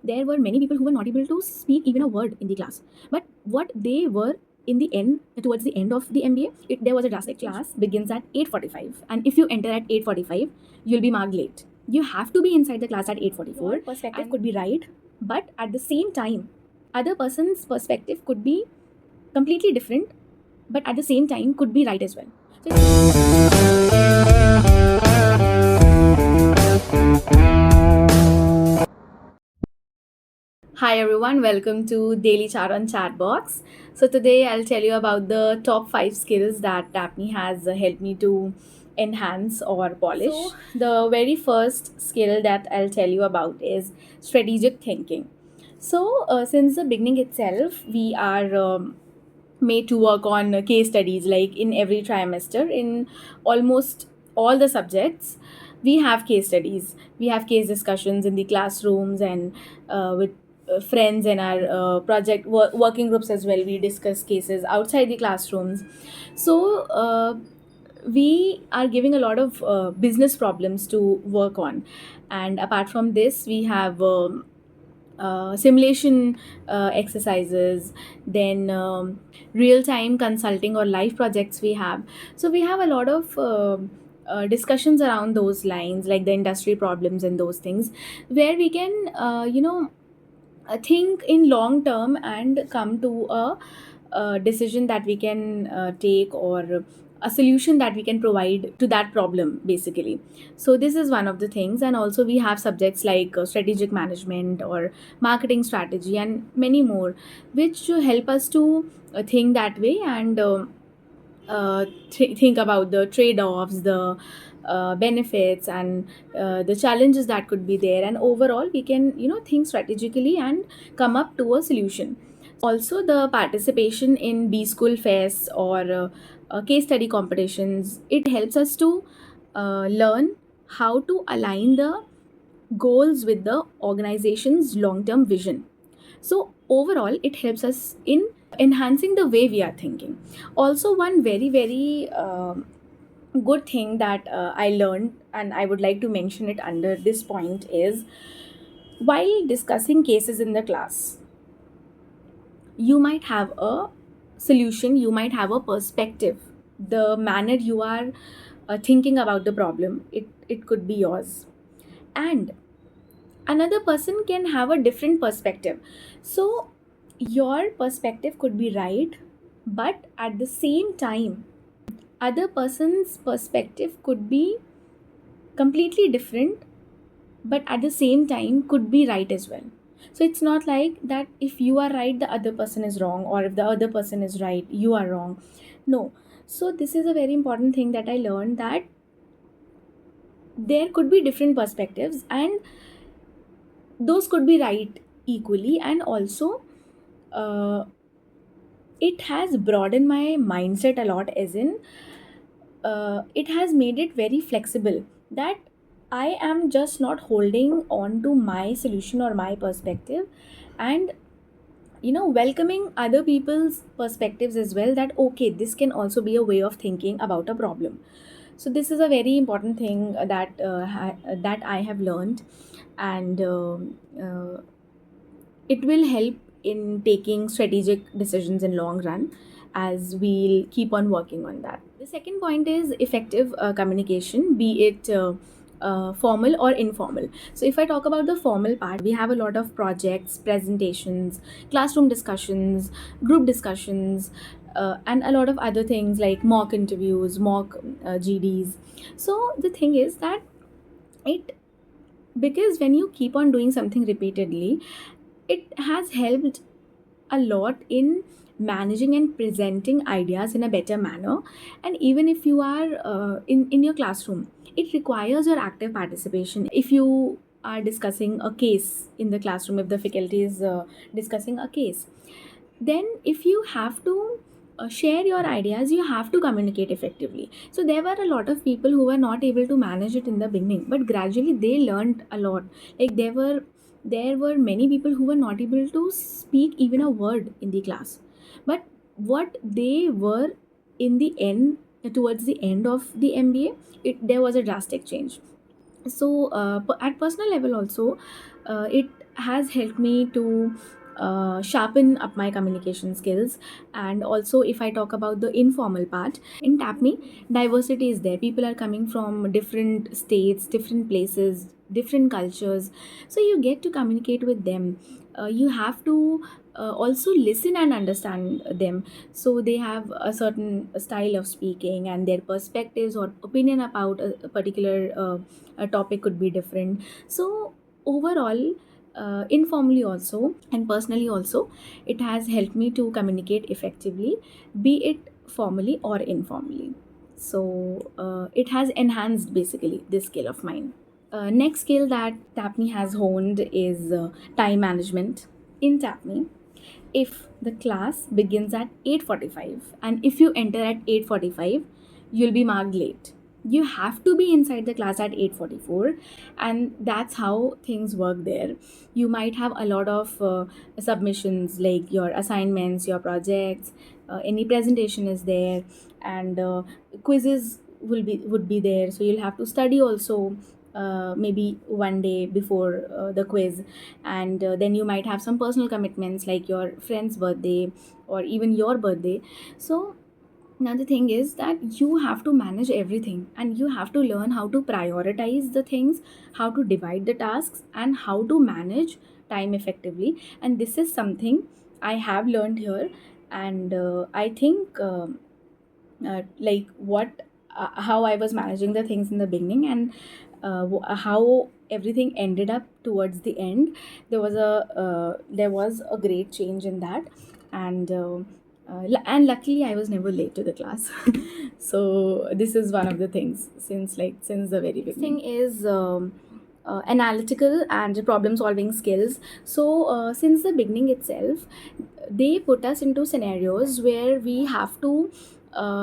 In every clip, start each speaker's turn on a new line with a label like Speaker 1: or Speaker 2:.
Speaker 1: there were many people who were not able to speak even a word in the class. But what they were in the end, towards the end of the MBA, there was a drastic change. Class begins at 8:45, and if you enter at 8:45, you'll be marked late. You have to be inside the class at 8:44. Your perspective could be right, but at the same time, other person's perspective could be completely different, but at the same time could be right as well. Hi everyone, welcome to Daily Chat on Chatbox. So today I'll tell you about the top 5 skills that Daphne has helped me to enhance or polish. So the very first skill that I'll tell you about is strategic thinking. So since the beginning itself, we are made to work on case studies like in every trimester in almost all the subjects. We have case studies, we have case discussions in the classrooms and with friends in our working groups as well. We discuss cases outside the classrooms. So we are giving a lot of business problems to work on, and apart from this we have simulation exercises, then real time consulting or live projects we have. So we have a lot of discussions around those lines, like the industry problems and those things, where we can think in long term and come to a decision that we can take, or a solution that we can provide to that problem basically. So this is one of the things. And also we have subjects like strategic management or marketing strategy and many more, which help us to think that way and think about the trade-offs, the benefits, and the challenges that could be there, and overall we can think strategically and come up to a solution. Also the participation in B school fests or case study competitions, it helps us to learn how to align the goals with the organization's long term vision. So overall it helps us in enhancing the way we are thinking. Also one very good thing that I learned, and I would like to mention it under this point, is while discussing cases in the class, you might have a solution, you might have a perspective. The manner you are thinking about the problem, it could be yours, and another person can have a different perspective. So your perspective could be right, but at the same time other person's perspective could be completely different, but at the same time could be right as well. So it's not like that if you are right the other person is wrong, or if the other person is right you are wrong. No. So this is a very important thing that I learned, that there could be different perspectives and those could be right equally. And also uh, it has broadened my mindset a lot, as in it has made it very flexible, that I am just not holding on to my solution or my perspective, and welcoming other people's perspectives as well, that okay, this can also be a way of thinking about a problem. So this is a very important thing that I have learned, and it will help in taking strategic decisions in long run, as we'll keep on working on that. The second point is effective communication, be it formal or informal. So if I talk about the formal part, we have a lot of projects, presentations, classroom discussions, group discussions, and a lot of other things like mock interviews, mock GDs. So the thing is that it because when you keep on doing something repeatedly, it has helped a lot in managing and presenting ideas in a better manner. And even if you are in your classroom, it requires your active participation. If you are discussing a case in the classroom, if the faculty is discussing a case, then if you have to share your ideas, you have to communicate effectively. So there were a lot of people who were not able to manage it in the beginning, but gradually they learned a lot. Like there were many people who were not able to speak even a word in the class, but what they were in the end, towards the end of the MBA, there was a drastic change. So at personal level also, it has helped me to sharpen up my communication skills. And also, if I talk about the informal part, in TAPME, diversity is there. People are coming from different states, different places, different cultures. So you get to communicate with them. You have to also listen and understand them. So they have a certain style of speaking, and their perspectives or opinion about a particular a topic could be different. So overall, informally also and personally also, it has helped me to communicate effectively, be it formally or informally. So it has enhanced basically this skill of mine. Next skill that TAPME has honed is time management. In TAPME, if the class begins at 8:45 and if you enter at 8:45, you'll be marked late. You have to be inside the class at 8:44, and that's how things work there. You might have a lot of submissions, like your assignments, your projects, any presentation is there, and quizzes would be there, so you'll have to study also, maybe one day before the quiz. And then you might have some personal commitments like your friend's birthday or even your birthday. So now the thing is that you have to manage everything, and you have to learn how to prioritize the things, how to divide the tasks, and how to manage time effectively. And this is something I have learned here. And I think like what how I was managing the things in the beginning, and how everything ended up towards the end, there was a great change in that. And and luckily I was never late to the class. So this is one of the things, since the very beginning. Thing is analytical and problem solving skills. So since the beginning itself, they put us into scenarios where we have to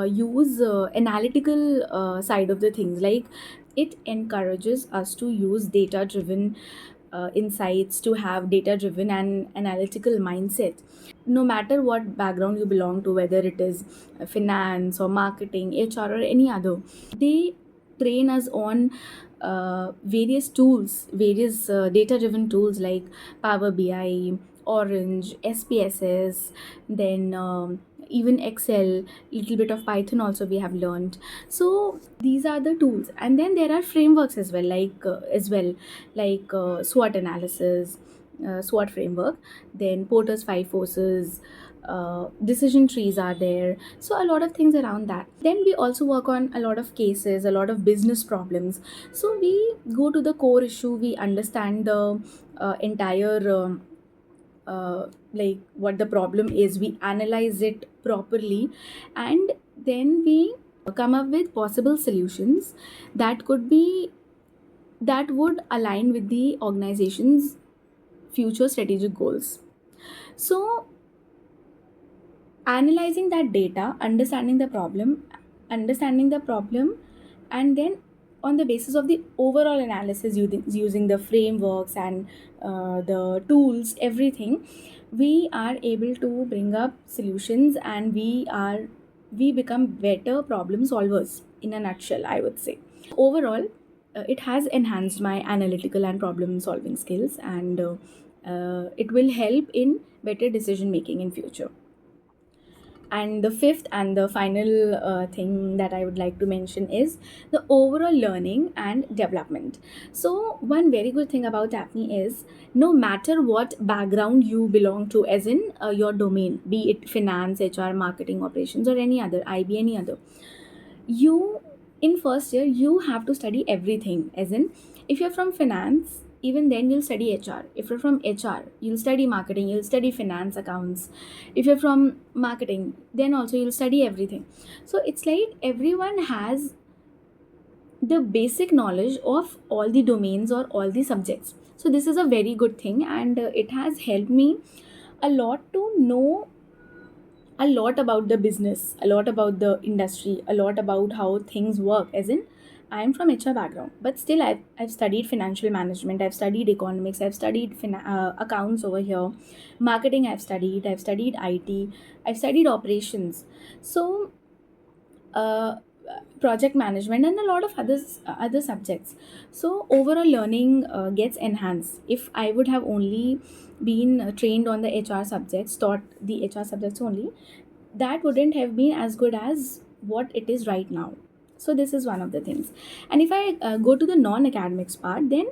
Speaker 1: use analytical side of the things. Like, it encourages us to use data driven insights, to have data driven and analytical mindset, no matter what background you belong to, whether it is finance or marketing, HR, or any other. They train us on various tools, various data driven tools like Power BI, Orange, SPSS, then even Excel, little bit of Python also we have learned. So these are the tools, and then there are frameworks as well, like SWOT analysis, SWOT framework, then Porter's five forces, decision trees are there. So a lot of things around that. Then we also work on a lot of cases, a lot of business problems. So we go to the core issue, we understand the entire like what the problem is, we analyze it properly, and then we come up with possible solutions that could be that would align with the organization's future strategic goals. So analyzing that data, understanding the problem, and then on the basis of the overall analysis, using the frameworks and the tools, everything, we are able to bring up solutions, and we become better problem solvers, in a nutshell, I would say. Overall, it has enhanced my analytical and problem solving skills, and it will help in better decision making in future. And the fifth and the final thing that I would like to mention is the overall learning and development. So, one very good thing about APNI is, no matter what background you belong to, as in your domain, be it finance, HR, marketing, operations, or any other, IB, any other, you in first year you have to study everything. As in, if you're from finance, even then you'll study HR. If you're from HR, you'll study marketing, you'll study finance, accounts. If you're from marketing, then also you'll study everything. So it's like everyone has the basic knowledge of all the domains or all the subjects. So this is a very good thing, and it has helped me a lot to know a lot about the business, a lot about the industry, a lot about how things work. As in, I'm from HR background, but still I've studied financial management, I've studied economics, I've studied accounts over here, marketing I've studied IT, I've studied operations. So project management, and a lot of other subjects. So overall learning gets enhanced. If I would have only been trained on the HR subjects, taught the HR subjects only, that wouldn't have been as good as what it is right now. So this is one of the things. And if I go to the non-academics part, then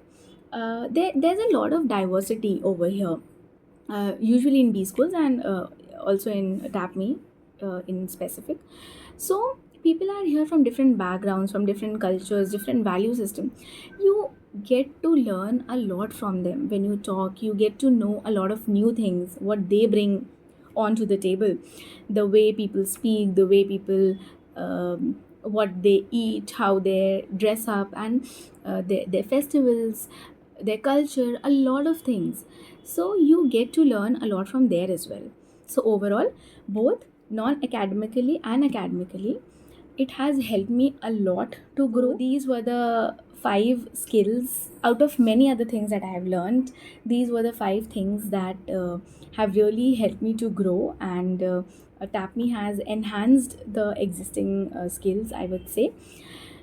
Speaker 1: there's a lot of diversity over here, usually in B schools, and also in TAPME in specific. So people are here from different backgrounds, from different cultures, different value system. You get to learn a lot from them. When you talk, you get to know a lot of new things, what they bring onto the table, the way people speak, the way people, what they eat, how they dress up, and their festivals, their culture, a lot of things. So you get to learn a lot from there as well. So overall, both non-academically and academically, it has helped me a lot to grow. These were the 5 skills out of many other things that I have learned. These were the 5 things that have really helped me to grow, and TAPME has enhanced the existing skills, I would say.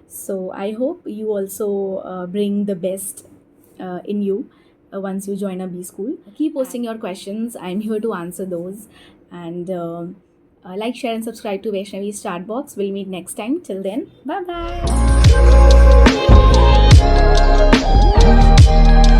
Speaker 1: So I hope you also bring the best in you once you join a B school. Keep posting your questions. I'm here to answer those. And like, share, and subscribe to Vaishnavi's chat box. We'll meet next time. Till then, bye bye.